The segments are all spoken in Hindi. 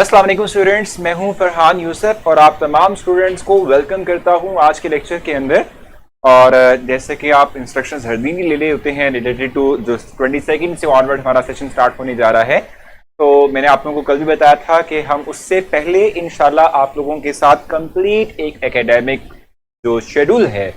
अस्सलाम वालेकुम स्टूडेंट्स, मैं हूं फरहान यूसुफ और आप तमाम स्टूडेंट्स को वेलकम करता हूं आज के लेक्चर के अंदर। और जैसे कि आप इंस्ट्रक्शंस हर दिन ही ले रहे होते हैं रिलेटेड टू जो 22 से ऑनवर्ड हमारा सेशन स्टार्ट होने जा रहा है, तो मैंने आप लोगों को कल भी बताया था कि हम उससे पहले इंशाल्लाह आप लोगों के साथ कंप्लीट एक एकेडमिक जो शेड्यूल है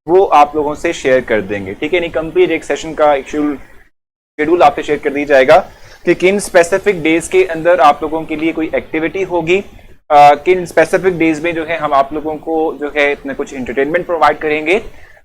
वो आप लोगों से शेयर कर देंगे। ठीक है, नहीं कंप्लीट एक सेशन का एक शेड्यूल आपसे शेयर कर दी जाएगा कि किन स्पेसिफिक डेज के अंदर आप लोगों के लिए कोई एक्टिविटी होगी, किन स्पेसिफिक डेज में जो है हम आप लोगों को जो है इतना कुछ एंटरटेनमेंट प्रोवाइड करेंगे,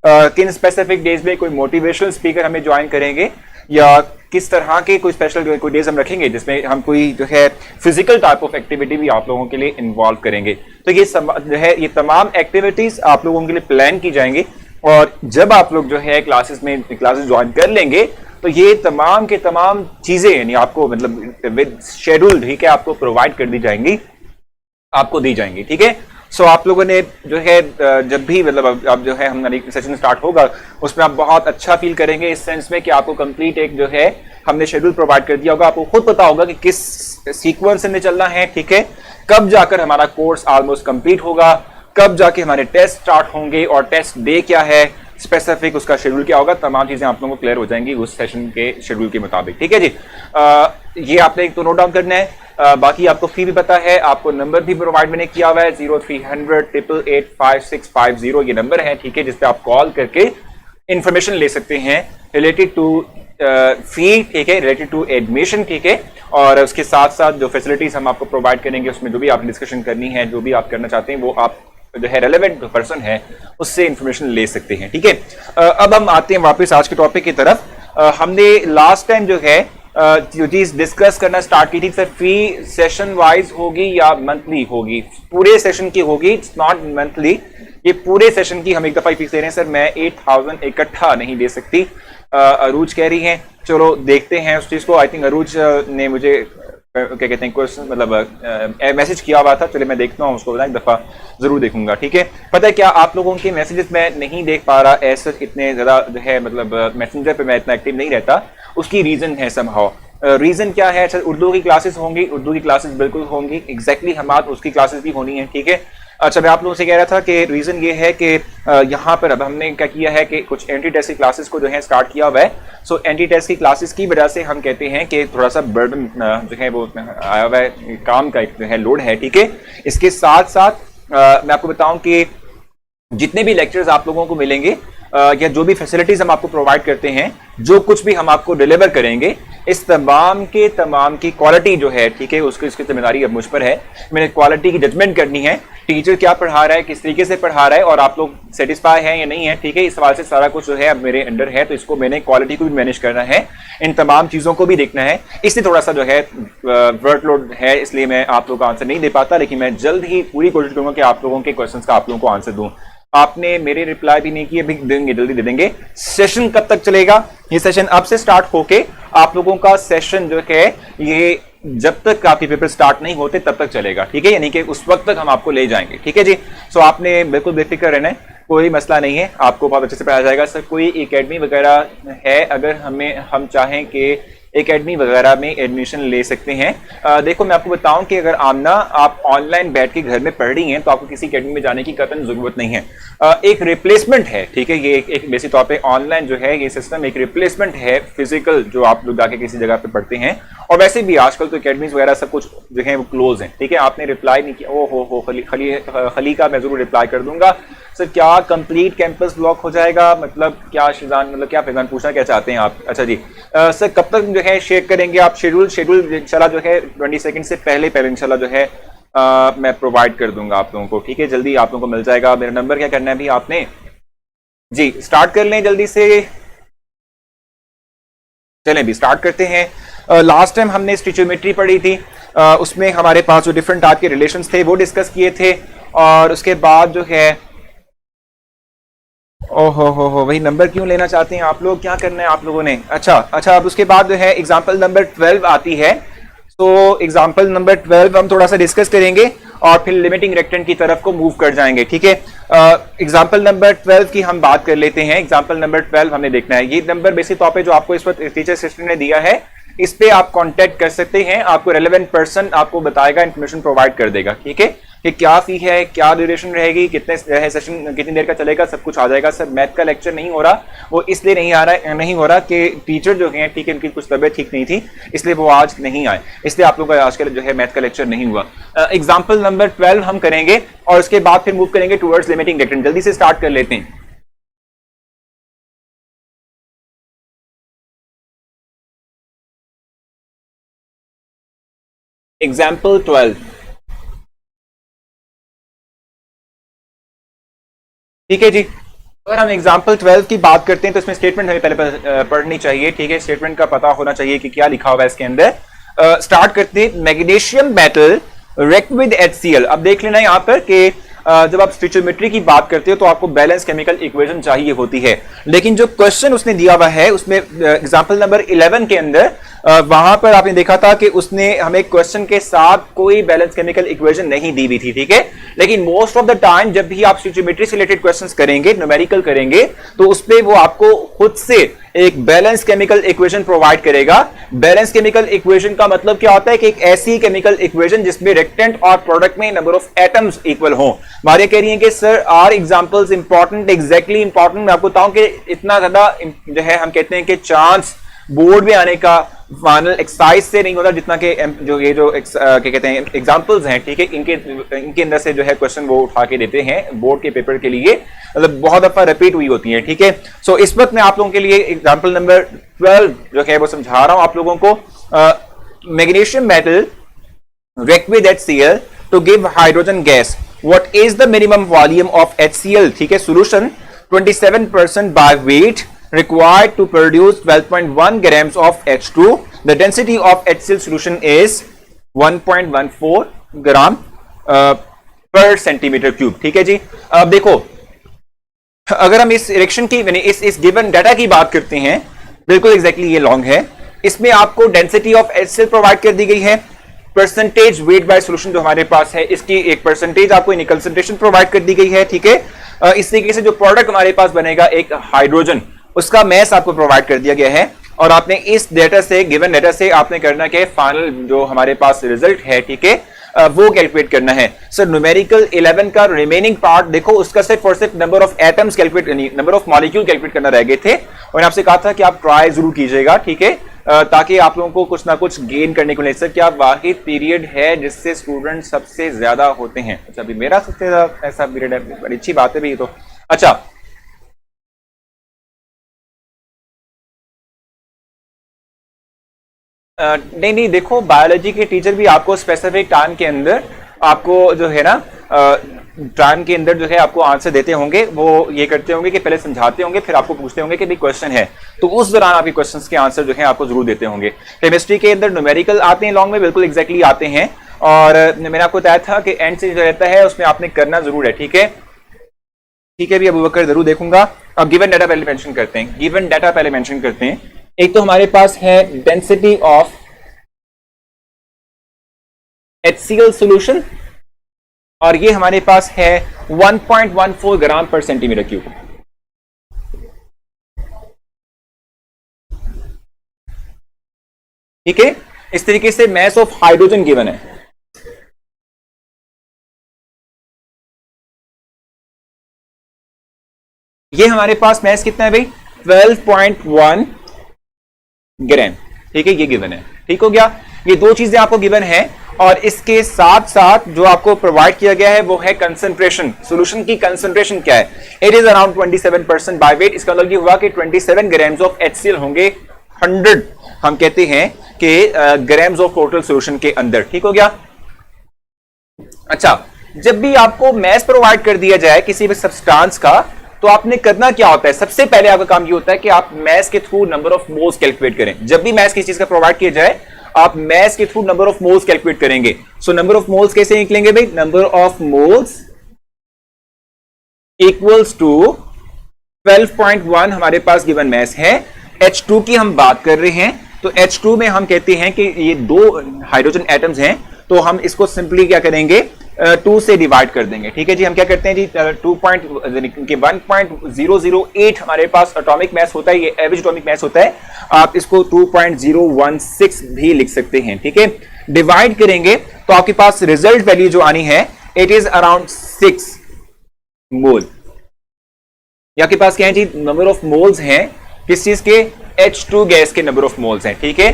किन स्पेसिफिक डेज में कोई मोटिवेशनल स्पीकर हमें ज्वाइन करेंगे, या किस तरह के कोई स्पेशल कोई डेज हम रखेंगे जिसमें हम कोई जो है फिजिकल टाइप ऑफ एक्टिविटी भी आप लोगों के लिए इन्वॉल्व करेंगे। तो ये जो है ये तमाम एक्टिविटीज आप लोगों के लिए प्लान की जाएंगी और जब आप लोग जो है क्लासेस ज्वाइन कर लेंगे तो ये तमाम के तमाम चीजें यानी आपको मतलब विद शेड्यूल ठीक है आपको प्रोवाइड कर दी जाएंगी, आपको दी जाएंगी। ठीक है, सो आप लोगों ने जो है जब भी मतलब अब जो है हमारी सेशन स्टार्ट होगा उसमें आप बहुत अच्छा फील करेंगे इस सेंस में कि आपको कंप्लीट एक जो है हमने शेड्यूल प्रोवाइड कर दिया होगा, आपको खुद पता होगा कि किस सीक्वेंस में चलना है। ठीक है, कब जाकर हमारा कोर्स ऑलमोस्ट कंप्लीट होगा, कब जाके हमारे टेस्ट स्टार्ट होंगे और टेस्ट डे क्या है, स्पेसिफिक उसका शेड्यूल क्या होगा, तमाम चीजें आप लोगों को क्लियर हो जाएंगी उस सेशन के शेड्यूल के मुताबिक। ठीक है जी, ये आपने एक तो नोट डाउन करना है। बाकी आपको फी भी पता है, आपको नंबर भी प्रोवाइड मैंने किया हुआ है 0300 ये नंबर है। ठीक है, जिसपे आप कॉल करके इंफॉर्मेशन ले सकते हैं रिलेटेड टू फी, ठीक है, रिलेटेड टू एडमिशन। ठीक है, और उसके साथ साथ जो फैसिलिटीज हम आपको प्रोवाइड करेंगे उसमें जो भी आप डिस्कशन करनी है, जो भी आप करना चाहते हैं वो आप जो है रेलेवेंट पर्सन है उससे इंफॉर्मेशन ले सकते हैं। ठीक है, अब हम आते हैं वापस आज के टॉपिक की तरफ। हमने लास्ट टाइम जो है जो चीज डिस्कस करना स्टार्ट की थी सर, फी सेशन वाइज होगी या मंथली होगी? पूरे सेशन की होगी, इट्स नॉट मंथली। ये पूरे सेशन की हम एक दफा फीस दे रहे हैं सर, मैं 8000 इकट्ठा नहीं दे सकती। अरूज कह रही हैं, चलो देखते हैं उस चीज को। आई थिंक अरूज ने मुझे क्या कहते हैं क्वेश्चन मतलब मैसेज किया हुआ था, चलिए मैं देखता हूँ उसको, एक दफा जरूर देखूंगा। ठीक है, पता है क्या आप लोगों के मैसेजेस मैं नहीं देख पा रहा ऐसे इतने ज्यादा जो है मतलब मैसेंजर पे मैं इतना एक्टिव नहीं रहता, उसकी रीजन है समहाउ। रीजन क्या है? अच्छा, उर्दू की क्लासेस होंगी, उर्दू की क्लासेस बिल्कुल होंगी, एग्जैक्टली हम आज उसकी क्लासेस भी होनी है। ठीक है, अच्छा मैं आप लोगों से कह रहा था कि रीजन ये है कि यहाँ पर अब हमने क्या किया है कि कुछ एंटी टेस्ट की क्लासेस को जो है स्टार्ट किया हुआ है। सो एंटी टेस्ट की क्लासेस की वजह से हम कहते हैं कि थोड़ा सा बर्डन जो है वो आया हुआ है, काम का एक जो है लोड है। ठीक है, इसके साथ साथ मैं आपको बताऊं कि जितने भी लेक्चर्स आप लोगों को मिलेंगे या जो भी फैसिलिटीज हम आपको प्रोवाइड करते हैं, जो कुछ भी हम आपको डिलीवर करेंगे, इस तमाम की क्वालिटी जो है, ठीक है, उसकी जिम्मेदारी अब मुझ पर है। मैंने क्वालिटी की जजमेंट करनी है, टीचर क्या पढ़ा रहा है, किस तरीके से पढ़ा रहा है और आप लोग सेटिस्फाई हैं या नहीं है। ठीक है, इस सवाल से सारा कुछ जो है अब मेरे अंडर है, तो इसको मैंने क्वालिटी को भी मैनेज करना है, इन तमाम चीजों को भी देखना है। इसलिए थोड़ा सा जो है वर्कलोड है, इसलिए मैं आप लोगों को आंसर नहीं दे पाता, लेकिन मैं जल्द ही पूरी कोशिश करूंगा कि आप लोगों के क्वेश्चंस का आप लोगों को आंसर दूं। आपने मेरे रिप्लाई भी नहीं किए, अभी देंगे, जल्दी दे देंगे। सेशन कब तक चलेगा? ये सेशन अब से स्टार्ट होके आप लोगों का सेशन जो है ये जब तक आपके पेपर स्टार्ट नहीं होते तब तक चलेगा। ठीक है, यानी कि उस वक्त तक हम आपको ले जाएंगे। ठीक है जी, सो आपने बिल्कुल बेफिक्र रहना है, कोई मसला नहीं है, आपको बहुत अच्छे से पढ़ाया जाएगा। सर कोई एकेडमी वगैरह है, अगर हम चाहें कि एकेडमी वगैरह में एडमिशन ले सकते हैं? देखो मैं आपको बताऊं कि अगर आमना आप ऑनलाइन बैठ के घर में पढ़ रही हैं तो आपको किसी एकेडमी में जाने की कतई जरूरत नहीं है। एक रिप्लेसमेंट है, ठीक है, ये एक बेसिक तौर पे ऑनलाइन जो है ये सिस्टम एक रिप्लेसमेंट है फिजिकल जो आप लोग जाके किसी जगह पे पढ़ते हैं। और वैसे भी आजकल तो एकेडमीज वगैरह सब कुछ जो है वो क्लोज है। ठीक है, आपने रिप्लाई नहीं किया, ओ हो खली का मैं जरूर रिप्लाई कर दूंगा। सर क्या कंप्लीट कैंपस ब्लॉक हो जाएगा? मतलब क्या शिजान, मतलब क्या फैजान पूछना क्या चाहते हैं आप? अच्छा जी, सर कब तक जो है शेयर करेंगे आप शेड्यूल इंशाल्लाह जो है 22 से पहले इंशाल्लाह जो है मैं प्रोवाइड कर दूंगा आप लोगों को। ठीक है, जल्दी आप लोगों को मिल जाएगा। मेरा नंबर क्या करना है भी आपने जी, स्टार्ट कर लें जल्दी से, चलें भी स्टार्ट करते हैं। लास्ट टाइम हमने स्टिचोमेट्री पढ़ी थी, उसमें हमारे पास जो डिफरेंट टाइप के रिलेशंस थे वो डिस्कस किए थे, और उसके बाद जो है ओहो हो वही नंबर क्यों लेना चाहते हैं आप लोग? क्या करना है आप लोगों ने? अच्छा, अब उसके बाद जो है एग्जाम्पल नंबर 12 आती है। तो एग्जाम्पल नंबर 12 हम थोड़ा सा डिस्कस करेंगे और फिर लिमिटिंग रेक्टेंट की तरफ को मूव कर जाएंगे। ठीक है, एग्जाम्पल नंबर 12 की हम बात कर लेते हैं। एग्जाम्पल नंबर 12 हमने देखना है। ये नंबर बेसिक तौर पे जो आपको इस वक्त टीचर असिस्टेंट ने दिया है, इस पे आप कांटेक्ट कर सकते हैं, आपको रेलेवेंट पर्सन आपको बताएगा, इंफॉर्मेशन प्रोवाइड कर देगा, ठीक है, कि क्या फी है, क्या ड्यूरेशन रहेगी, कितने सेशन कितनी देर का चलेगा, सब कुछ आ जाएगा। सर मैथ का लेक्चर नहीं हो रहा, वो इसलिए नहीं हो रहा कि टीचर जो हैं, ठीक है, उनकी कुछ तबीयत ठीक नहीं थी, इसलिए वो आज नहीं आए, इसलिए आप लोगों का आज का जो है मैथ का लेक्चर नहीं हुआ। एग्जाम्पल नंबर 12 हम करेंगे और उसके बाद फिर मूव करेंगे टुवर्ड्स लिमिटिंग रिएक्टेंट। जल्दी से स्टार्ट कर लेते हैं। एग्जाम्पल 12, ठीक है जी। अगर हम एग्जाम्पल 12 की बात करते हैं तो इसमें स्टेटमेंट हमें पहले पढ़नी चाहिए, ठीक है, स्टेटमेंट का पता होना चाहिए कि क्या लिखा हुआ है इसके अंदर। स्टार्ट करते हैं। Magnesium metal react with HCl। अब देख लेना यहां पर कि जब आप स्टिचोमेट्री की बात करते हो तो आपको बैलेंस केमिकल इक्वेशन चाहिए होती है, लेकिन जो क्वेश्चन उसने दिया हुआ है उसमें एग्जांपल नंबर 11 के अंदर वहां पर आपने देखा था कि उसने हमें क्वेश्चन के साथ कोई बैलेंस केमिकल इक्वेशन नहीं दी हुई थी, ठीक है। लेकिन मोस्ट ऑफ द टाइम जब भी आप स्टिचोमेट्री से रिलेटेड क्वेश्चंस करेंगे, न्यूमेरिकल करेंगे, तो उसपे वो आपको खुद से एक बैलेंस केमिकल इक्वेशन प्रोवाइड करेगा। बैलेंस केमिकल इक्वेशन का मतलब क्या होता है कि एक ऐसी केमिकल इक्वेशन जिसमें रिएक्टेंट और प्रोडक्ट में नंबर ऑफ एटम्स इक्वल हो। मारिया कह रही है कि sir are examples important, exactly important. मैं आपको बताऊं कि इतना ज्यादा जो है हम कहते हैं कि चांस बोर्ड में आने का फाइनल एक्सरसाइज से नहीं होता जितना कि जो ये जो क्या कहते हैं एग्जांपल्स हैं, ठीक है, इनके अंदर से जो है क्वेश्चन वो उठा के देते हैं बोर्ड के पेपर के लिए, मतलब बहुत दफा रिपीट हुई होती है, ठीक है। सो इस वक्त मैं आप लोगों के लिए एग्जांपल नंबर 12 जो है वो समझा रहा हूं आप लोगों को। Magnesium metal react with HCl to give hydrogen gas. What is the minimum volume of HCl? ठीक है, solution 27% by weight required to produce 12.1 grams of H2. The density of HCl solution is 1.14 gram per centimeter cube. ठीक है जी। अब देखो, अगर हम इस रिएक्शन की इस गिवन डाटा की बात करते हैं, बिल्कुल एग्जैक्टली ये लॉन्ग है, इसमें आपको डेंसिटी ऑफ HCl प्रोवाइड कर दी गई है, परसेंटेज वेट बाय सॉल्यूशन जो हमारे पास है इसकी एक परसेंटेज आपको यानी कंसंट्रेशन प्रोवाइड कर दी गई है, ठीक है। इस तरीके से जो प्रोडक्ट हमारे पास बनेगा एक हाइड्रोजन, उसका मैस आपको प्रोवाइड कर दिया गया है और आपने इस डेटा से, गिवन डेटा से आपने करना क्या है, फाइनल जो हमारे पास रिजल्ट है, ठीक है, वो कैलकुलेट करना है। सर न्यूमेरिकल 11 का रिमेनिंग पार्ट देखो, उसका सिर्फ और सिर्फ नंबर ऑफ एटम्स कैलकुलेट यानी नंबर ऑफ मॉलिक्यूल कैलकुलेट करना रह गए थे और आपसे कहा था कि आप ट्राई जरूर कीजिएगा, ठीक है, ताकि आप लोगों को कुछ ना कुछ गेन करने को मिले। सर क्या वाहिद पीरियड है जिससे स्टूडेंट सबसे ज्यादा होते हैं? अच्छा, अभी मेरा सबसे ज्यादा ऐसा पीरियड है, बड़ी अच्छी बात है भी तो। अच्छा, नहीं देखो, बायोलॉजी के टीचर भी आपको स्पेसिफिक टाइम के अंदर आपको जो है ना टाइम के अंदर जो है आपको आंसर देते होंगे, वो ये करते होंगे कि पहले समझाते होंगे, फिर आपको पूछते होंगे कि भाई क्वेश्चन है, तो उस दौरान आपके क्वेश्चंस के आंसर जो है आपको जरूर देते होंगे। केमिस्ट्री के अंदर न्यूमेरिकल आते हैं लॉन्ग में, बिल्कुल एग्जैक्टली आते हैं, और मैंने आपको बताया था कि एंड से जो रहता है उसमें आपने करना जरूर है, ठीक है, ठीक है भी अबू बकर जरूर देखूंगा। अब गिवन डाटा पहले मेंशन करते हैं, गिवन डाटा पहले मेंशन करते हैं। एक तो हमारे पास है डेंसिटी ऑफ HCl सॉल्यूशन और ये हमारे पास है 1.14 ग्राम पर सेंटीमीटर क्यूब। ठीक है, इस तरीके से मैस ऑफ हाइड्रोजन गिवन है। ये हमारे पास मैस कितना है भाई? 12.1 ग्राम। ठीक है, ये गिवन है, ठीक हो गया। ये दो चीजें आपको गिवन है और इसके साथ साथ जो आपको प्रोवाइड किया गया है वो है कंसंट्रेशन। सॉल्यूशन की कंसंट्रेशन क्या है? It is around 27% by wait. इसका मतलब ये हुआ कि 27 ग्राम्स ऑफ HCl होंगे 100 हम कहते हैं कि ग्राम्स ऑफ टोटल सॉल्यूशन के अंदर। ठीक हो गया। अच्छा, जब भी आपको मैस प्रोवाइड कर दिया जाए किसी भी सब्सटेंस का तो आपने करना क्या होता है? सबसे पहले आपका काम ये होता है कि आप मैस के through number of moles calculate करें। जब भी मैस किसी चीज का प्रोवाइड किया जाए आप मैस के through number of moles calculate करेंगे। सो नंबर ऑफ मोल्स कैसे निकलेंगे भाई? Number of moles equals to 12.1 हमारे पास गिवन मैस है। H2 की हम बात कर रहे हैं तो H2 में हम कहते हैं कि ये दो हाइड्रोजन एटम्स हैं तो हम इसको सिंपली क्या करेंगे? 2 से डिवाइड कर देंगे। ठीक है जी, हम क्या करते हैं जी 1.008 हमारे पास एटॉमिक मास होता है, ये एवरेज एटॉमिक मास होता है, आप इसको 2.016 भी लिख सकते हैं। ठीक है, डिवाइड करेंगे तो आपके पास रिजल्ट वैल्यू जो आनी है इट इज अराउंड 6 मोल। आपके पास क्या है जी, नंबर ऑफ मोल्स हैं किस चीज के, H2 गैस के नंबर ऑफ मोल्स हैं। ठीक है,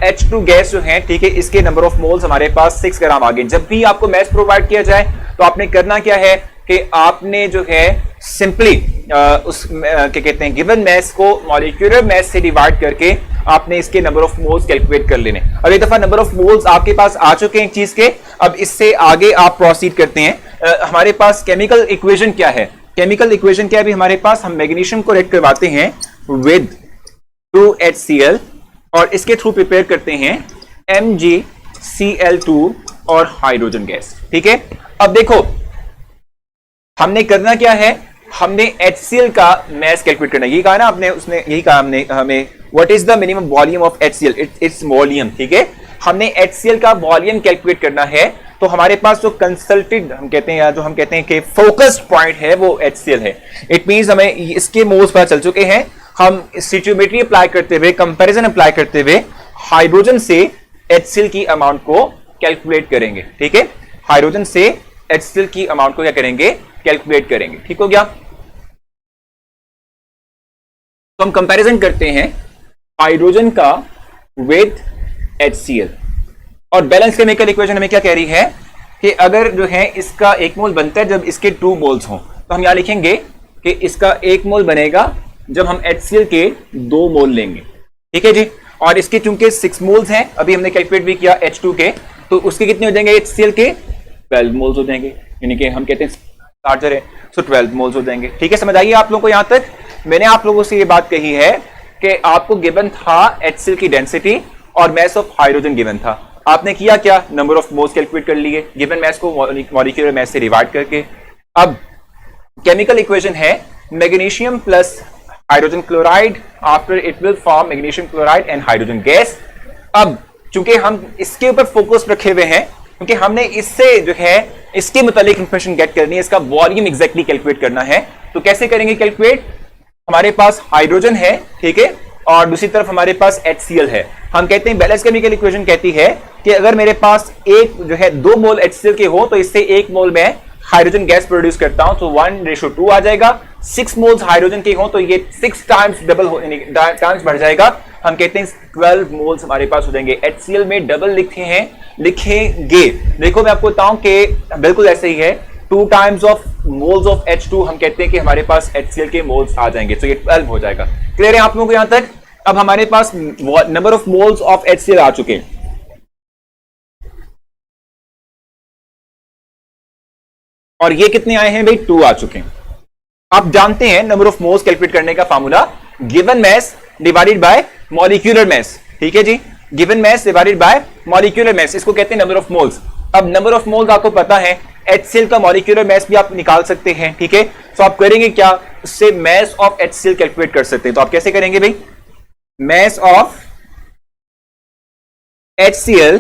H2 गैस जो है, ठीक है, इसके नंबर ऑफ मोल्स हमारे पास 6 ग्राम आ गए। जब भी आपको मैस प्रोवाइड किया जाए तो आपने करना क्या है कि आपने जो है सिंपली उस क्या कहते हैं गिवन मैस को मॉलिक्यूलर मैस से डिवाइड करके आपने इसके नंबर ऑफ मोल्स कैलकुलेट कर लेने। अब एक दफा नंबर ऑफ मोल्स आपके पास आ चुके हैं एक चीज के, अब इससे आगे आप प्रोसीड करते हैं। हमारे पास केमिकल इक्वेशन क्या है, केमिकल इक्वेशन क्या है अभी हमारे पास, हम मैग्नीशियम को रेड करवाते हैं विद 2HCl और इसके थ्रू प्रिपेयर करते हैं MgCl2 और हाइड्रोजन गैस। ठीक है, अब देखो हमने करना क्या है, हमने HCl का मास कैलकुलेट करना है। यही कहा ना आपने, उसने यही कहा हमने, हमें what is the minimum volume of HCl, its volume. ठीक है, हमने HCl का वॉल्यूम कैलकुलेट करना है, तो हमारे पास जो कंसल्टेड हम कहते हैं या जो हम कहते हैं कि फोकस्ड पॉइंट है वो HCl है। इट मींस हमें इसके मोल्स पता चल चुके हैं, हम स्टोइचियोमेट्री अप्लाई करते हुए, कंपैरिजन अप्लाई करते हुए हाइड्रोजन से HCl की अमाउंट को कैलकुलेट करेंगे। ठीक है, हाइड्रोजन से HCl की अमाउंट को क्या करेंगे, कैलकुलेट करेंगे। ठीक हो गया, तो हम कंपैरिजन करते हैं हाइड्रोजन का विद HCl और बैलेंस केमिकल इक्वेशन हमें क्या कह रही है कि अगर जो है इसका 1 मोल बनता है जब इसके 2 मोल्स हों, तो हम यहां लिखेंगे कि इसका 1 मोल बनेगा जब हम HCl के 2 मोल लेंगे। ठीक है जी, और इसके चूंकि 6 मोल्स हैं, अभी हमने कैलकुलेट भी किया H2 के, तो उसके कितने हो जाएंगे HCl के 12 मोल्स हो जाएंगे, यानी कि हम कहते हैं चार्जर है, सो 12 मोल्स हो जाएंगे। ठीक है, समझ आइए आप लोगों को यहां तक। मैंने आप लोगों से ये बात कही है कि आपको गिवन था HCl की डेंसिटी और मास ऑफ हाइड्रोजन गिवन था, आपने किया क्या, नंबर ऑफ मोल्स कैलकुलेट कर लिए गिवन मास को मॉलिक्यूलर मास से डिवाइड करके। अब केमिकल इक्वेशन है magnesium plus hydrogen chloride, after it will form magnesium chloride and hydrogen gas. अब चूंकि हम इसके ऊपर फोकस रखे हुए हैं, क्योंकि हमने इससे जो है इसके मुतालिक इंफॉर्मेशन गेट करनी है, इसका वॉल्यूम एग्जैक्टली कैलकुलेट करना है। तो कैसे करेंगे कैलकुलेट, हमारे पास हाइड्रोजन है, ठीक है, और दूसरी तरफ हमारे पास HCl है। हम कहते हैं बैलेंस केमिकल इक्वेशन कहती है कि अगर मेरे पास एक जो है 2 मोल HCl के हो तो इससे 1 मोल में हाइड्रोजन गैस प्रोड्यूस करता हूं, तो 1:2 आ जाएगा। 6 मोल्स हाइड्रोजन के हो तो ये 6 टाइम्स डबल टाइम्स बढ़ जाएगा, हम कहते हैं 12 मोल्स हमारे पास हो जाएंगे। HCl में डबल लिखेंगे। देखो मैं आपको बताऊं कि बिल्कुल ऐसे ही है, 2 times of moles of H2 हम कहते हैं कि हमारे पास HCl के मोल्स आ जाएंगे, तो ये 12 हो जाएगा। क्लियर है आप लोगों को यहां तक? अब हमारे पास number of moles of HCl आ चुके हैं, और ये कितने आए हैं भाई, 2 आ चुके हैं। आप जानते हैं नंबर ऑफ मोल्स कैलकुलेट करने का formula, given mass divided by molecular mass. ठीक है जी, given mass divided by molecular mass, इसको कहते हैं नंबर ऑफ मोल्स। अब नंबर ऑफ मोल्स आपको पता है, HCl का मॉलिक्यूलर मास भी आप निकाल सकते हैं। ठीक है, तो आप करेंगे क्या, उससे मास ऑफ HCl कैलकुलेट कर सकते हैं। तो आप कैसे करेंगे भाई, mass of HCl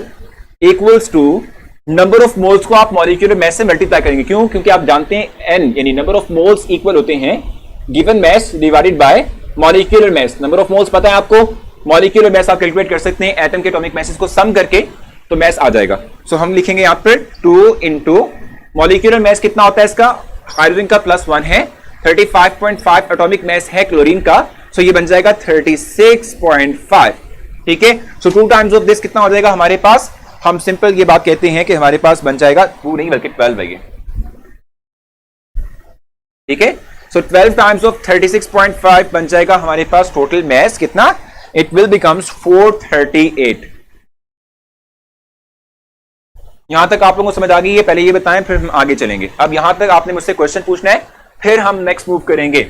equals to number of moles को आप मॉलिक्यूलर मास से मल्टीप्लाई करेंगे। क्यों, क्योंकि आप जानते हैं n यानी नंबर ऑफ मोल्स इक्वल होते हैं given mass divided by molecular mass. Number of moles पता है आपको, मॉलिक्यूलर मास आप कैलकुलेट कर सकते हैं एटम के एटॉमिक मासेस को सम करके, तो मास आ जाएगा। सो हम लिखेंगे यहां पर 2 इंटू मॉलिक्यूलर मास कितना होता है इसका, हाइड्रोजन का +1 है, 35.5 एटॉमिक मास है क्लोरीन का, सो ये बन जाएगा 36.5। ठीक है, सो 2 टाइम्स ऑफ दिस कितना हो जाएगा हमारे पास, हम सिंपल ये बात कहते हैं कि हमारे पास बन जाएगा 2 नहीं बल्कि 12 है ये। ठीक है, सो 12 टाइम्स ऑफ 36.5 बन जाएगा हमारे पास टोटल मास कितना, इट विल बिकम्स 438। यहां तक आप लोगों को समझ आ गई है, पहले ये बताएं फिर हम आगे चलेंगे। अब यहां तक आपने मुझसे क्वेश्चन पूछना है, फिर हम नेक्स्ट मूव करेंगे।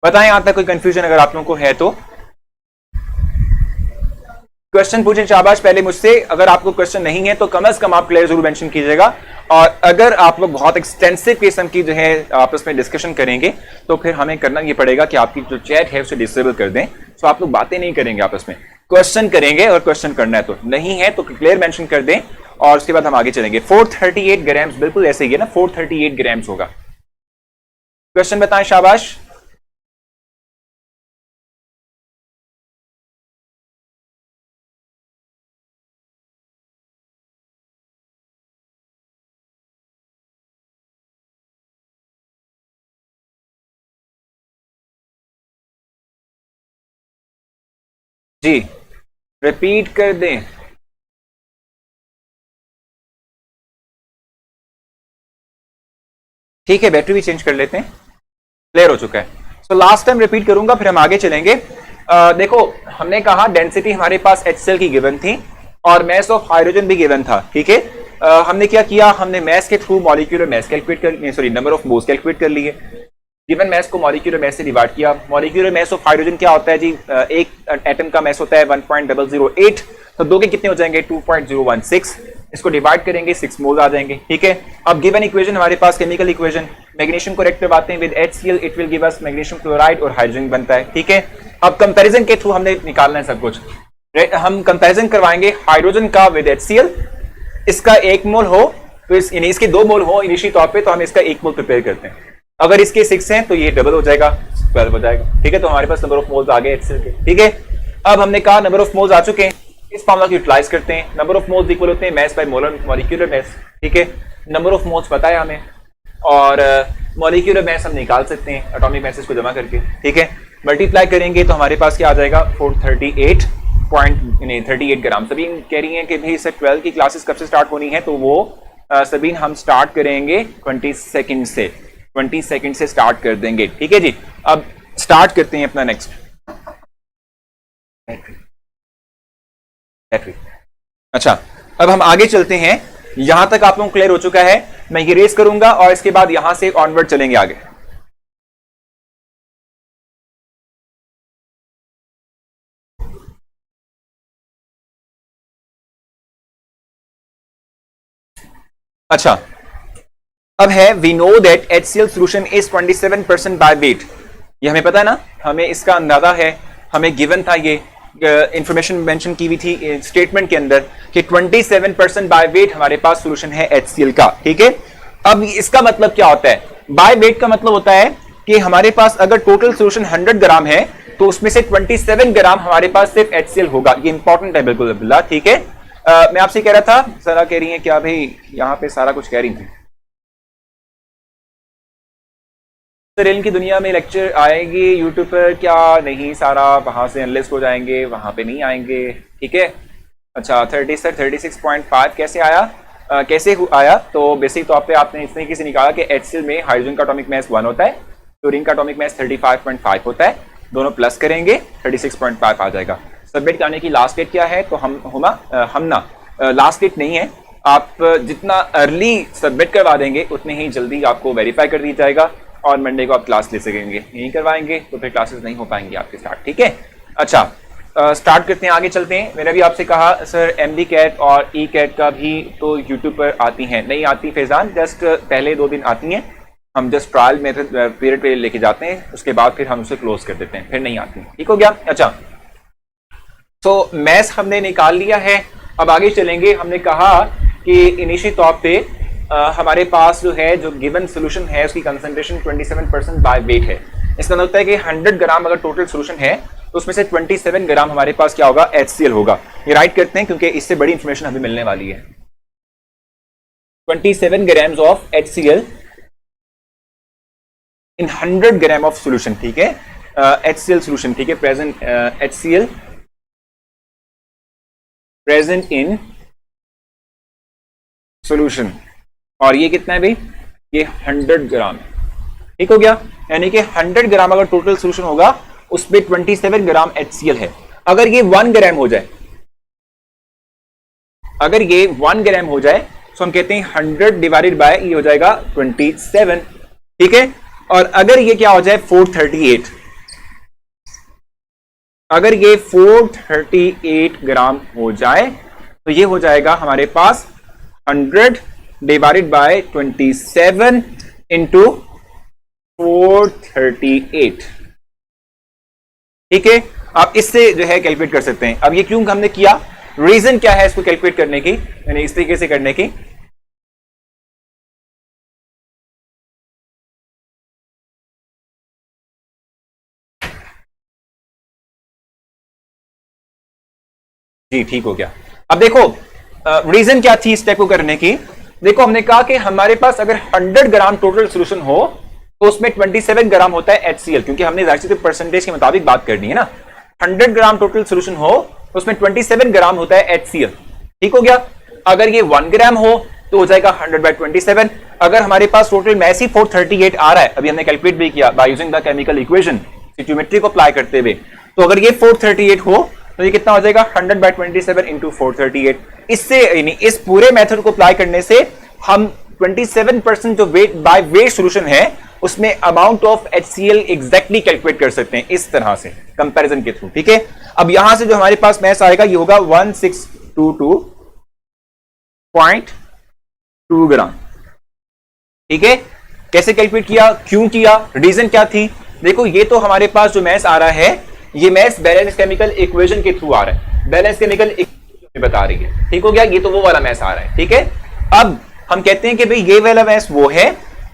बताएं यहां तक कोई कंफ्यूजन अगर आप लोगों को है तो क्वेश्चन पूछें शाबाश पहले मुझसे। अगर आपको क्वेश्चन नहीं है तो कम से कम आप क्लियर जरूर मेंशन कीजिएगा, और अगर आप लोग बहुत एक्सटेंसिव किस्म की जो है आपस में डिस्कशन करेंगे तो फिर हमें करना ये पड़ेगा कि आपकी जो चैट है उसे डिसेबल कर दें। तो आप लोग बातें नहीं करेंगे आपस में, क्वेश्चन करेंगे, और क्वेश्चन करना है तो, नहीं है तो क्लियर मेंशन कर दें, और उसके बाद हम आगे चलेंगे। 438 ग्राम्स, बिल्कुल ऐसे ही है ना, 438 ग्राम्स होगा। क्वेश्चन बताएं, शाबाश। जी रिपीट कर दें। ठीक है, बैटरी भी चेंज कर लेते हैं, क्लियर हो चुका है। सो लास्ट टाइम रिपीट करूंगा, फिर हम आगे चलेंगे। देखो, हमने कहा डेंसिटी हमारे पास HCl की गिवन थी और मैस ऑफ हाइड्रोजन भी गिवन था, ठीक है। हमने क्या किया, हमने मैस के थ्रू मॉलिक्यूलर मैस कैलकुलेट कर, sorry number of moles calculate कर लिए। गिवन मैस को मॉलिक्यूलर मैस से डिवाइड किया। मॉलिक्यूलर मैस ऑफ हाइड्रोजन क्या होता है जी, एक एटम का मैस होता है 1.008, तो दो के कितने हो जाएंगे 2.016, इसको डिवाइड करेंगे 6 मोल्स आ जाएंगे, ठीक है। अब गिवन इक्वेशन हमारे पास केमिकल इक्वेशन, मैग्नीशियम को रिएक्ट करवाते हैं with HCl, it will give us magnesium chloride और हाइड्रोजन बनता है, ठीक है। अब कंपैरिजन के थ्रू हमने निकालना है सब कुछ। हम कंपैरिजन करवाएंगे हाइड्रोजन का विद HCl, इसका 1 मोल हो तो इसके 2 मोल हो इनिशियल तौर पे, तो हम इसका 1 मोल प्रिपेयर करते हैं। अगर इसके 6 हैं तो ये डबल हो जाएगा, 12 हो जाएगा, ठीक है। तो हमारे पास नंबर ऑफ मोल्स आ गए HCl के, ठीक है। अब हमने कहा नंबर ऑफ मोल्स आ चुके हैं, इस फॉर्मूला को यूटिलाइज करते हैं। नंबर ऑफ मोल्स इक्वल होते हैं mass by molar molecular mass, ठीक है। नंबर ऑफ मोल्स पता है हमें और मॉलिक्यूलर मैस हम निकाल सकते हैं एटॉमिक मैसेज को जमा करके, ठीक है। मल्टीप्लाई करेंगे तो हमारे पास क्या आ जाएगा 438 ग्राम। सभी कह रही हैं कि भाई सर 12 की क्लासेस कब से स्टार्ट होनी है, तो वो सभी हम स्टार्ट करेंगे 20 सेकंड से, 20 सेकंड से स्टार्ट कर देंगे, ठीक है जी। अब स्टार्ट करते हैं अपना नेक्स्ट बैटरी। अच्छा, अब हम आगे चलते हैं। यहां तक आप लोगों को क्लियर हो चुका है, मैं ये रेस करूंगा और इसके बाद यहां से ऑनवर्ड चलेंगे आगे। अच्छा, अब है we know that HCl solution is 27% by weight. ये हमें पता है ना, हमें इसका अंदाजा है, हमें गिवन था, ये इंफॉर्मेशन मेंशन की हुई थी स्टेटमेंट के अंदर कि 27% बाय वेट हमारे पास सोल्यूशन है HCl का, ठीक है। अब इसका मतलब क्या होता है, बाय वेट का मतलब होता है कि हमारे पास अगर टोटल सोल्यूशन 100 ग्राम है तो उसमें से 27 ग्राम हमारे पास सिर्फ HCl होगा। ये इंपॉर्टेंट है बिल्कुल अब्दुल्ला, ठीक है। मैं आपसे कह रहा था, सारा कह रही है क्या भाई, यहाँ पे सारा कुछ कह रही थी सर इनकी दुनिया में लेक्चर आएगी यूट्यूब पर, क्या नहीं, सारा वहां से एनालिस्ट हो जाएंगे, वहां पे नहीं आएंगे, ठीक है। अच्छा 30 सर 36.5 कैसे आया, कैसे आया, तो बेसिक तौर पे आपने इस तरीके से निकाला कि HCl में हाइड्रोजन का एटॉमिक मास 1 होता है, क्लोरीन का एटॉमिक मास 35.5 होता है, दोनों प्लस करेंगे 36.5 आ जाएगा। सबमिट करने की लास्ट डेट क्या है, तो हम लास्ट डेट नहीं है, आप जितना अर्ली सबमिट करवा देंगे उतने ही जल्दी आपको वेरीफाई कर दिया जाएगा और मंडे को आप क्लास ले सकेंगे। नहीं करवाएंगे तो फिर क्लासेस नहीं हो पाएंगी आपके स्टार्ट, ठीक है। अच्छा स्टार्ट करते हैं, आगे चलते हैं। मैंने भी आपसे कहा सर MD कैट और ई कैट का भी तो यूट्यूब पर आती हैं, नहीं आती फैजान, जस्ट पहले 2 दिन आती हैं, हम जस्ट ट्रायल मेथड पीरियड पे लेके जाते हैं, उसके बाद फिर हम उसे क्लोज कर देते हैं, फिर नहीं आती, ठीक हो गया। अच्छा तो मैथ्स हमने निकाल लिया है, अब आगे चलेंगे। हमने कहा कि इनिशियल तौर पे हमारे पास जो है, जो गिवन सोल्यूशन है उसकी कंसंट्रेशन 27% बाय वेट है। इसका मतलब है कि 100 ग्राम अगर टोटल सोल्यूशन है तो उसमें से 27 ग्राम हमारे पास क्या होगा, HCl होगा। ये राइट करते हैं क्योंकि इससे बड़ी इंफॉर्मेशन हमें मिलने वाली है। 27 grams of HCl in 100 gram of solution, ठीक है, HCl सोल्यूशन, ठीक है, present HCl present in solution, और ये कितना है भाई, ये 100 ग्राम, ठीक हो गया। यानी कि 100 ग्राम अगर टोटल सोल्यूशन होगा उसमें 27 ग्राम HCl है। अगर ये 1 ग्राम हो जाए, अगर ये 1 ग्राम हो जाए तो हम कहते हैं 100 डिवाइडेड बाय ये हो जाएगा 27, ठीक है। और अगर ये क्या हो जाए 438, अगर ये 438 ग्राम हो जाए तो ये हो जाएगा हमारे पास 100 डिवाइडेड बाय 27 इंटू 438, ठीक है। आप इससे जो है कैलकुलेट कर सकते हैं। अब ये क्यों हमने किया, रीजन क्या है इसको कैलकुलेट करने की, यानी इस तरीके से करने की? जी ठीक हो गया। अब देखो रीजन क्या थी स्टेप को करने की। देखो हमने कहा कि हमारे पास अगर 100 ग्राम टोटल सोल्यूशन हो तो उसमें 27 ग्राम होता है HCl, क्योंकि हमने जाहिर सी परसेंटेज के मुताबिक बात करनी है ना। 100 ग्राम टोटल सोल्यूशन हो तो उसमें 27 ग्राम होता है HCl। ठीक हो गया। अगर ये 1 ग्राम हो तो हो जाएगा 100/27। अगर हमारे पास टोटल मैस ही 438 आ रहा है, अभी हमने कैलकुलेट भी किया by using the chemical equation stoichiometry को अप्लाई करते हुए, तो अगर ये 438 हो तो ये कितना हो जाएगा 100/27 इंटू 438। इससे यानी इस पूरे मेथड को अप्लाई करने से हम 27% जो वेट बाय वेट सॉल्यूशन है उसमें amount of HCl exactly calculate कर सकते हैं इस तरह से कंपैरिजन के थ्रू। ठीक है। अब यहां से जो हमारे पास मैस आएगा ये होगा 1622.2 ग्राम। ठीक है। कैसे कैलकुलेट किया, क्यों किया, रीजन क्या थी? देखो ये तो हमारे पास जो मैस आ रहा है ये मैस बैलेंस केमिकल इक्वेशन के थ्रू आ रहा है, बैलेंस केमिकल इक्वेशन बता रही है। ठीक हो गया। ये तो वो वाला मैस आ रहा है। ठीक है। अब हम कहते हैं कि भाई ये वाला मैस वो है,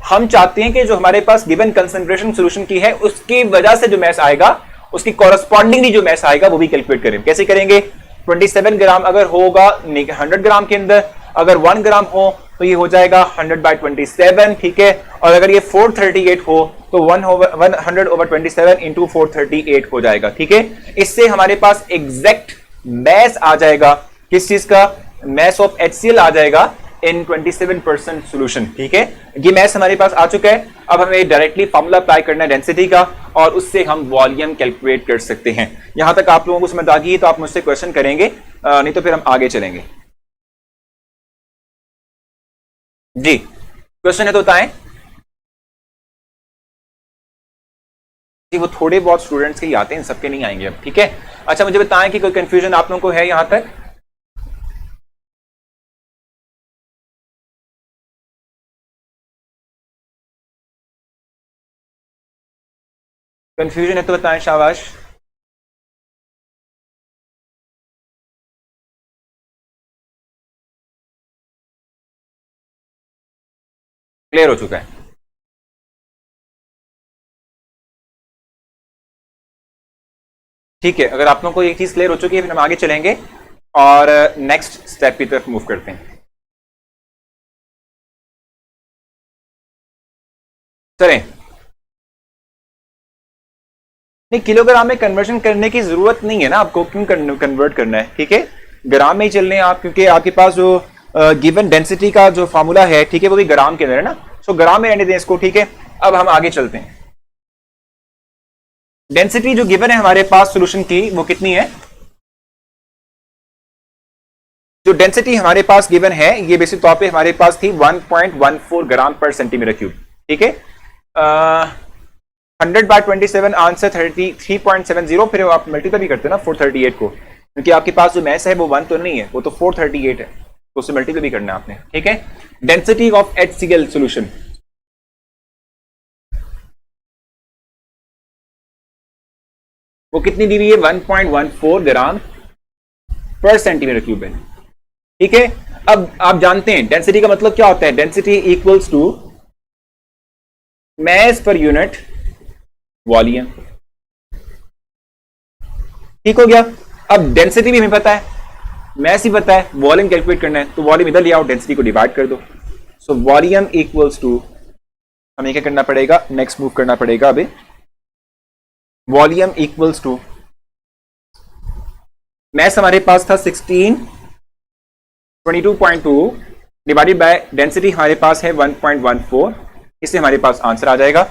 हम चाहते हैं कि जो हमारे पास गिवन कंसंट्रेशन सॉल्यूशन की है उसकी वजह से जो मैस आएगा उसकी कॉरस्पॉन्डिंगली जो मैस आएगा वो भी कैलकुलेट करें। कैसे करेंगे? 27 ग्राम अगर होगा 100 ग्राम के अंदर, अगर 1 ग्राम हो तो ये हो जाएगा 100/27। ठीक है। और अगर ये 438 हो तो 100/27 इंटू 438 हो जाएगा। ठीक है। इससे हमारे पास एग्जैक्ट मैस आ जाएगा, किस चीज का? मैस ऑफ HCl आ जाएगा इन 27% सोल्यूशन। ठीक है। ये मैस हमारे पास आ चुका है। अब हमें डायरेक्टली फॉर्मूला अप्लाई करना है डेंसिटी का और उससे हम वॉल्यूम कैलकुलेट कर सकते हैं। यहां तक आप लोगों को समझ आ गई तो आप मुझसे क्वेश्चन करेंगे, नहीं तो फिर हम आगे चलेंगे। जी क्वेश्चन है तो बताएं। जी वो थोड़े बहुत स्टूडेंट्स के ही आते हैं, सबके नहीं आएंगे अब। ठीक है। अच्छा मुझे बताएं कि कोई कंफ्यूजन आप लोगों को है यहां तक? कंफ्यूजन है तो बताएं, शाबाश। क्लियर हो चुका है? ठीक है। अगर आप लोगों को एक चीज क्लियर हो चुकी है फिर हम आगे चलेंगे और नेक्स्ट स्टेप की तरफ मूव करते हैं। चलें। नहीं, किलोग्राम में कन्वर्जन करने की जरूरत नहीं है ना आपको, क्यों कन्वर्ट करना है? ठीक है। ग्राम में ही चलने हैं आप, क्योंकि आपके पास जो गिवन डेंसिटी का जो फॉर्मूला है, ठीक है, वो भी ग्राम के अंदर है ना, सो ग्राम में रहने दें इसको। ठीक है। अब हम आगे चलते हैं। डेंसिटी जो गिवन है हमारे पास सॉल्यूशन की वो कितनी है? जो डेंसिटी हमारे पास गिवन है ये बेसिक तौर पे हमारे पास थी 1.14 ग्राम पर सेंटीमीटर क्यूब। ठीक है। 100/27 आंसर 33.70। फिर आप मल्टीप्लाई भी करते हैं ना 438 को, क्योंकि आपके पास जो मैस है वो 1 तो नहीं है, वो तो 438 है, तो उससे मल्टीप्लाई भी करना है आपने। ठीक है। डेंसिटी ऑफ HCl सॉल्यूशन वो कितनी दी हुई है? 1.14 ग्राम पर सेंटीमीटर क्यूब है। ठीक है। अब आप जानते हैं डेंसिटी का मतलब क्या होता है? Density equals to mass per unit volume. ठीक हो गया। अब डेंसिटी भी हमें पता है, मैस ही पता है, वॉल्यूम कैलकुलेट करना है, तो वॉल्यूम इधर ले आओ, डेंसिटी को डिवाइड कर दो। सो वॉल्यूम इक्वल्स टू, हमें क्या करना पड़ेगा? नेक्स्ट मूव करना पड़ेगा अभी। वॉल्यूम इक्वल्स टू मैस हमारे पास था 1622.2 डिवाइडेड बाय डेंसिटी हमारे पास है 1.14, इससे हमारे पास आंसर आ जाएगा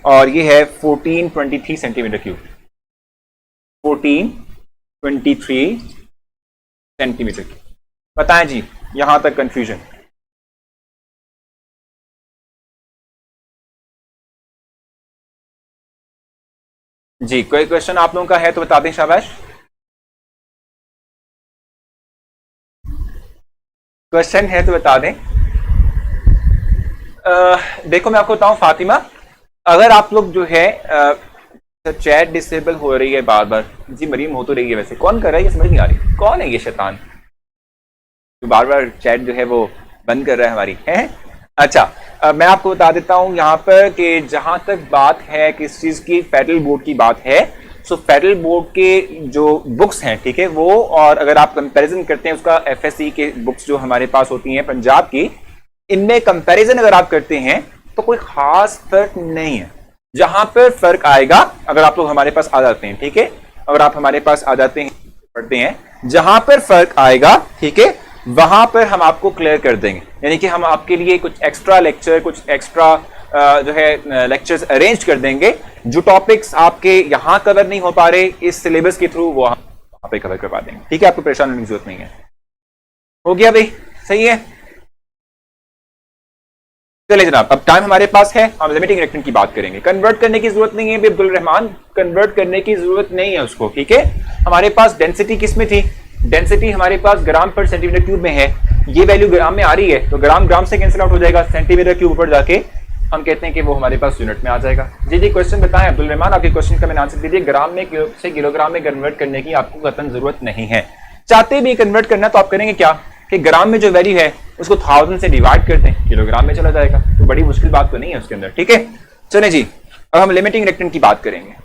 और ये है 1423 सेंटीमीटर क्यूब। 1423 centimetre cube. बताएं जी यहां तक कंफ्यूजन? जी कोई क्वेश्चन आप लोगों का है तो बता दें, शाबाश। क्वेश्चन है तो बता दें। देखो मैं आपको बताऊं फातिमा, अगर आप लोग जो है चैट डिसेबल हो रही है बार बार। जी मरीम हो तो रही है, वैसे कौन कर रहा है ये समझ नहीं आ रही, कौन है ये शैतान? तो बार बार चैट जो है वो बंद कर रहा है हमारी है। अच्छा, मैं आपको बता देता हूं यहाँ पर कि जहां तक बात है किस चीज की, फेडरल बोर्ड की बात है, सो फेडरल बोर्ड के जो बुक्स हैं, ठीक है, वो और अगर आप कंपैरिजन करते हैं उसका एफएससी के बुक्स जो हमारे पास होती हैं पंजाब की, इनमें कंपैरिजन अगर आप करते हैं तो कोई खास फर्क नहीं है। जहां पर फर्क आएगा, अगर आप लोग हमारे पास आ जाते हैं, ठीक है, अगर आप हमारे पास आ जाते हैं, पढ़ते हैं, जहां पर फर्क आएगा, ठीक है, वहां पर हम आपको क्लियर कर देंगे। यानी कि हम आपके लिए कुछ एक्स्ट्रा लेक्चर, कुछ एक्स्ट्रा जो है लेक्चर्स अरेंज कर देंगे, जो टॉपिक्स आपके यहां कवर नहीं हो पा रहे इस सिलेबस के थ्रू, वो हम वहां पे कवर करवा देंगे, ठीक है, आपको परेशान होने की जरूरत नहीं है। हो गया भाई, सही है। चलिए जनाब, अब टाइम हमारे पास है, हम लिमिटिंग रिएक्टेंट की बात करेंगे। कन्वर्ट करने की जरूरत नहीं है अब्दुल रहमान, कन्वर्ट करने की जरूरत नहीं है उसको, ठीक है। हमारे पास डेंसिटी किस में थी, डेंसिटी हमारे पास ग्राम पर सेंटीमीटर क्यूब में है, ये वैल्यू ग्राम में आ रही है, तो ग्राम ग्राम से कैंसिल आउट हो जाएगा, सेंटीमीटर क्यूब ऊपर जाके हम कहते हैं कि वो हमारे पास यूनिट में आ जाएगा। जी जी, क्वेश्चन बताएं अब्दुल रहमान, आपके क्वेश्चन का मैंने आंसर दीजिए। ग्राम में से किलोग्राम में कन्वर्ट करने की आपको कतई जरूरत नहीं है। चाहते भी कन्वर्ट करना तो आप करेंगे क्या कि ग्राम में जो वैल्यू है उसको 1000 से डिवाइड कर दें, किलोग्राम में चला जाएगा, तो बड़ी मुश्किल बात तो नहीं है उसके अंदर, ठीक है। चलें जी, अब हम लिमिटिंग रिएक्टेंट की बात करेंगे।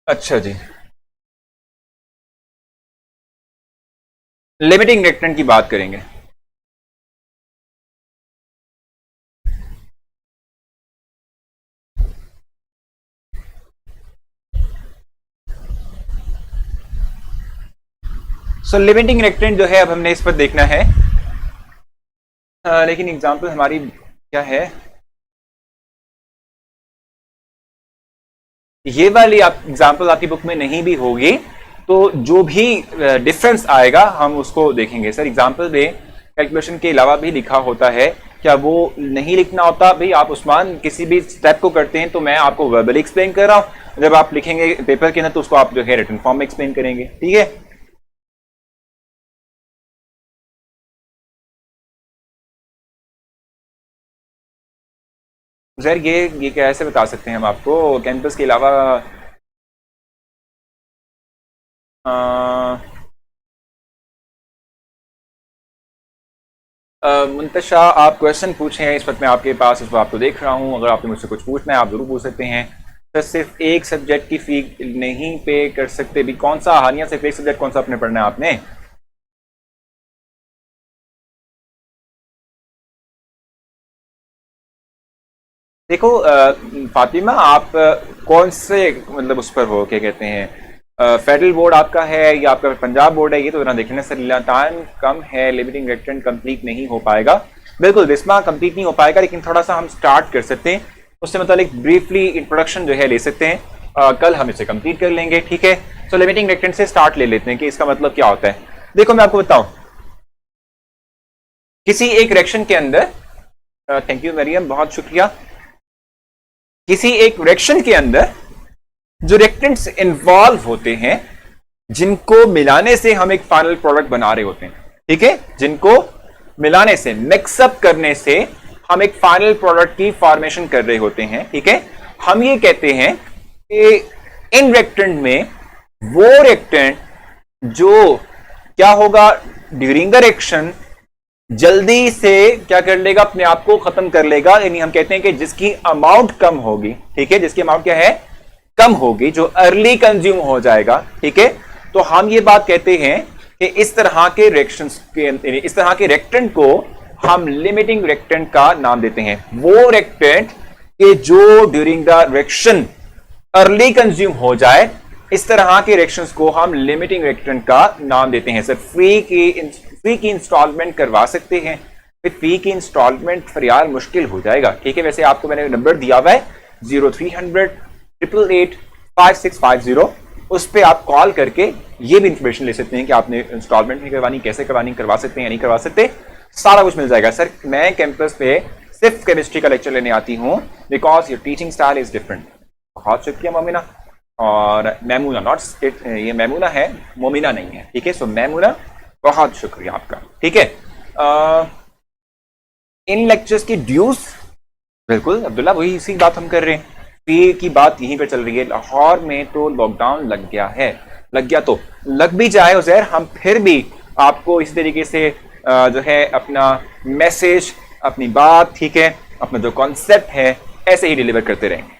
अच्छा जी, लिमिटिंग रिएक्टेंट की बात करेंगे। सो लिमिटिंग रिएक्टेंट जो है अब हमने इस पर देखना है, लेकिन एग्जांपल हमारी क्या है, ये वाली आप एग्जांपल आपकी बुक में नहीं भी होगी, तो जो भी डिफरेंस आएगा हम उसको देखेंगे। सर एग्जांपल में कैलकुलेशन के अलावा भी लिखा होता है, क्या वो नहीं लिखना होता? भाई आप उस्मान किसी भी स्टेप को करते हैं तो मैं आपको वर्बली एक्सप्लेन कर रहा हूं, जब आप लिखेंगे पेपर के अंदर तो उसको आप जो है रिटन फॉर्म में एक्सप्लेन करेंगे, ठीक है। सर ये कैसे बता सकते हैं हम आपको, कैंपस के अलावा मुंतशा आप क्वेश्चन पूछे हैं, इस वक्त मैं आपके पास इस वक्त आपको देख रहा हूं, अगर आपने मुझसे कुछ पूछना है आप जरूर पूछ सकते हैं। सर सिर्फ एक सब्जेक्ट की फी नहीं पे कर सकते भी, कौन सा हानिया, सिर्फ एक सब्जेक्ट कौन सा अपने पढ़ना है आपने? देखो फातिमा, आप कौन से मतलब उस पर हो, क्या कहते हैं, फेडरल बोर्ड आपका है या आपका पंजाब बोर्ड है, ये तो जरा देखना। सर टाइम कम है, लिमिटिंग रिएक्टेंट कंप्लीट नहीं हो पाएगा, बिल्कुल विस्मा कंप्लीट नहीं हो पाएगा, लेकिन थोड़ा सा हम स्टार्ट कर सकते हैं, उससे मतलब ब्रीफली इंट्रोडक्शन जो है ले सकते हैं, कल हम इसे कंप्लीट कर लेंगे, ठीक है। सो लिमिटिंग रिएक्टेंट से स्टार्ट ले लेते हैं कि इसका मतलब क्या होता है। देखो मैं आपको बताऊं, किसी एक रिएक्शन के अंदर, थैंक यू मरियम, बहुत शुक्रिया, किसी एक रिएक्शन के अंदर जो रिएक्टेंट्स इन्वॉल्व होते हैं, जिनको मिलाने से हम एक फाइनल प्रोडक्ट बना रहे होते हैं, ठीक है, जिनको मिलाने से, मिक्सअप करने से हम एक फाइनल प्रोडक्ट की फॉर्मेशन कर रहे होते हैं, ठीक है। हम ये कहते हैं कि इन रिएक्टेंट में वो रिएक्टेंट जो क्या होगा ड्यूरिंग द रिएक्शन जल्दी से क्या कर लेगा, अपने आप को खत्म कर लेगा, यानी हम कहते हैं कि जिसकी अमाउंट कम होगी, ठीक है, जिसकी अमाउंट क्या है, कम होगी, जो अर्ली कंज्यूम हो जाएगा, ठीक है। तो हम ये बात कहते हैं कि इस तरह के रिएक्शंस के, इस तरह के रिएक्टेंट को हम लिमिटिंग रिएक्टेंट का नाम देते हैं। वो रिएक्टेंट के जो during the reaction early consume हो जाए, इस तरह के रिएक्शंस को हम लिमिटिंग रिएक्टेंट का नाम देते हैं। सर फी की इंस्टॉलमेंट करवा सकते हैं, फी की इंस्टॉलमेंट फिर यार मुश्किल हो जाएगा, ठीक है। वैसे आपको मैंने नंबर दिया हुआ है 0300 888 5650, उस पर आप कॉल करके ये भी इंफॉर्मेशन ले सकते हैं कि आपने इंस्टॉलमेंट नहीं करवानी, कैसे करवानी, करवा सकते हैं या नहीं करवा सकते, सारा कुछ मिल जाएगा। सर मैं कैंपस पे सिर्फ केमिस्ट्री का लेक्चर लेने आती हूँ because your teaching style is different. बहुत शुक्रिया मोमिना, और मैमूना, नॉट ये मैमूना है, मोमिना नहीं है, ठीक है। सो मैमूना, बहुत शुक्रिया आपका, ठीक है। इन लेक्चर्स की ड्यूज, बिल्कुल अब्दुल्ला वही इसी बात हम कर रहे हैं, फी की बात यहीं पर चल रही है। लाहौर में तो लॉकडाउन लग गया है, लग गया तो लग भी जाए उजैर, हम फिर भी आपको इस तरीके से जो है अपना मैसेज, अपनी बात, ठीक है, अपना जो कॉन्सेप्ट है ऐसे ही डिलीवर करते रहेंगे।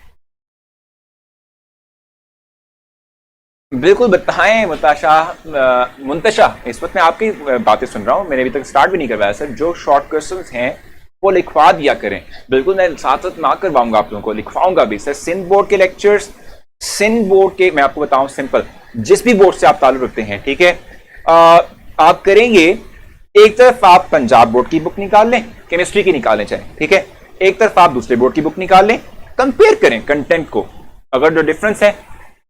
बिल्कुल बताएं मुंतशा, इस वक्त मैं आपकी बातें सुन रहा हूं, मैंने अभी तक स्टार्ट भी नहीं करवाया सर। जो शॉर्ट क्वेश्चंस हैं वो लिखवा दिया करें, बिल्कुल मैं साथ साथ ना करवाऊंगा, आप लोगों को लिखवाऊंगा भी सर। सिंध बोर्ड के लेक्चर्स, सिंध बोर्ड के, मैं आपको बताऊं सिंपल, जिस भी बोर्ड से आप ताल्लुक रखते हैं, ठीक है, आप करेंगे, एक तरफ आप पंजाब बोर्ड की बुक निकाल लें, केमिस्ट्री की निकालें चाहे, ठीक है, एक तरफ आप दूसरे बोर्ड की बुक निकाल लें, कंपेयर करें कंटेंट को, अगर जो डिफरेंस है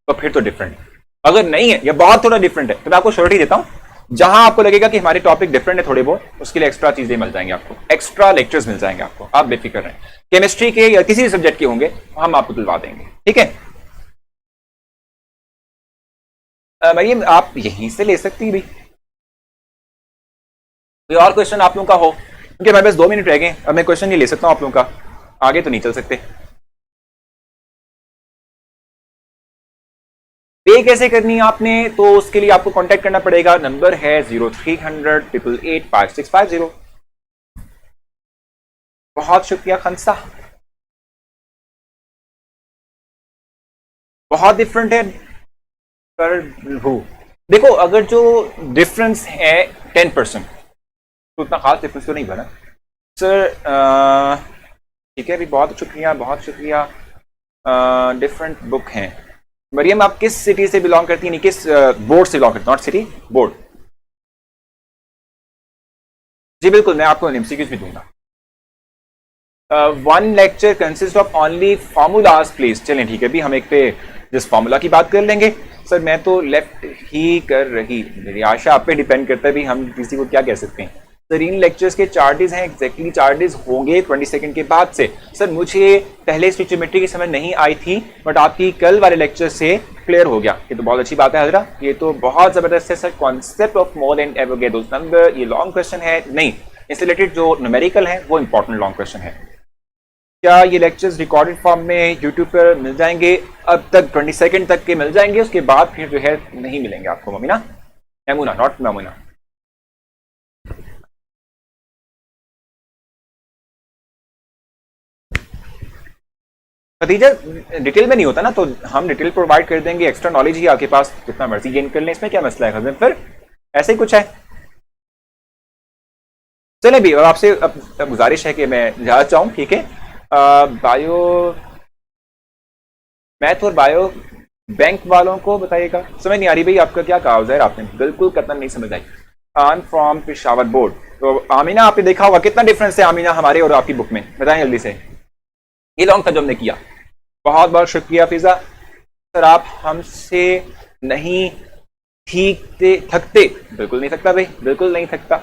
तो फिर तो डिफरेंट, अगर नहीं है या बहुत थोड़ा डिफरेंट है तो मैं आपको श्योरिटी देता हूं, जहां आपको लगेगा कि हमारे टॉपिक डिफरेंट है थोड़े बहुत, उसके लिए एक्स्ट्रा चीजें मिल जाएंगे आपको, एक्स्ट्रा लेक्चर्स मिल जाएंगे आपको, आप बेफिक्र रहें। केमिस्ट्री के या किसी भी सब्जेक्ट के होंगे हम आपको दिलवा देंगे, ठीक है। मरियम आप यहीं से ले सकती हैं भी, कोई और क्वेश्चन आप लोगों का हो, क्योंकि हमारे पास 2 मिनट रह गए, अब मैं क्वेश्चन नहीं ले सकता हूं आप लोगों का, आगे तो नहीं चल सकते। पे कैसे करनी है आपने, तो उसके लिए आपको कांटेक्ट करना पड़ेगा, नंबर है 0300 888 5650। बहुत शुक्रिया खंसा, बहुत डिफरेंट है पर देखो, अगर जो डिफरेंस है 10% तो उतना खास डिफरेंस तो नहीं बना सर, ठीक है, भी बहुत शुक्रिया, बहुत शुक्रिया। डिफरेंट बुक हैं। मरियम आप किस सिटी से बिलोंग करती हैं, किस बोर्ड से बिलोंग करती हैं, नॉट सिटी, बोर्ड। जी बिल्कुल, मैं आपको एमसीक्यूज भी दूंगा। 1 lecture consist of only formulas please, चलें ठीक है, भी हम एक पे जिस फॉर्मूला की बात कर लेंगे सर। मैं तो लेफ्ट ही कर रही, मेरी आशा आप पे डिपेंड करता है, भी हम किसी को क्या कह सकते हैं सर। इन लेक्चर्स के चार्जेस हैं, एग्जैक्टली चार्जेस होंगे 20 सेकंड के बाद से सर। मुझे पहले स्टिचोमेट्री की समझ नहीं आई थी, बट आपकी कल वाले लेक्चर से क्लियर हो गया, ये तो बहुत अच्छी बात है हजरा, ये तो बहुत जबरदस्त है sir. Concept of mole and Avogadro's number, ये लॉन्ग क्वेश्चन है नहीं, इससे रिलेटेड जो न्यूमेरिकल है वो इंपॉर्टेंट लॉन्ग क्वेश्चन है। क्या ये लेक्चर्स रिकॉर्डेड फॉर्म में यूट्यूब पर मिल जाएंगे? अब तक 20 सेकंड तक के मिल जाएंगे, उसके बाद फिर जो है नहीं मिलेंगे आपको। ममीना, मैमूना, नॉट मैमूना। खदीजा डिटेल में नहीं होता ना, तो हम डिटेल प्रोवाइड कर देंगे, एक्स्ट्रा नॉलेज ही आपके पास जितना मर्जी गेन कर लें, इसमें क्या मसला है हजम, फिर ऐसे ही कुछ है। चले भी, आपसे अब गुजारिश है कि मैं जाना चाहूँ, ठीक है। बायो मैथ और बायो बैंक वालों को बताइएगा, समझ नहीं आ रही भाई आपका क्या कहा उज़ैर, आपने बिल्कुल कतन नहीं समझ आई। आई फ्रॉम पेशावर बोर्ड। तो आमीना आपने देखा होगा कितना डिफरेंस है आमीना हमारे और आपकी बुक में, बताएं जल्दी से। ये लॉन्ग था जो हमने किया, बहुत बहुत शुक्रिया फिजा सर। आप हमसे नहीं थकते, बिल्कुल नहीं थकता भाई, बिल्कुल नहीं थकता।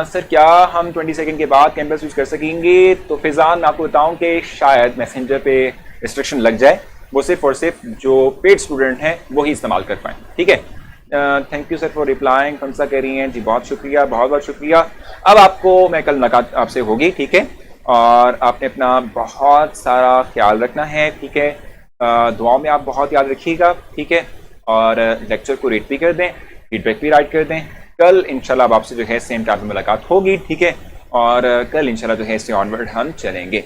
सर क्या हम 20 सेकंड के बाद कैंपस यूज कर सकेंगे? तो फिजान मैं आपको बताऊं कि शायद मैसेंजर पे रिस्ट्रिक्शन लग जाए, वो सिर्फ और सिर्फ जो पेड स्टूडेंट हैं वही इस्तेमाल कर पाएँ, ठीक है। Thank you sir for replying, खमसा कह रही हैं जी, बहुत शुक्रिया, बहुत बहुत शुक्रिया। अब आपको मैं कल मुलाकात आपसे होगी, ठीक है, और आपने अपना बहुत सारा ख्याल रखना है, ठीक है। दुआओं में आप बहुत याद रखिएगा, ठीक है, और लेक्चर को रेट भी कर दें, फीडबैक भी राइट कर दें। कल इंशाल्लाह आपसे जो है सेम टाइम में मुलाकात होगी, ठीक है, और कल इंशाल्लाह जो है इससे ऑनवर्ड हम चलेंगे।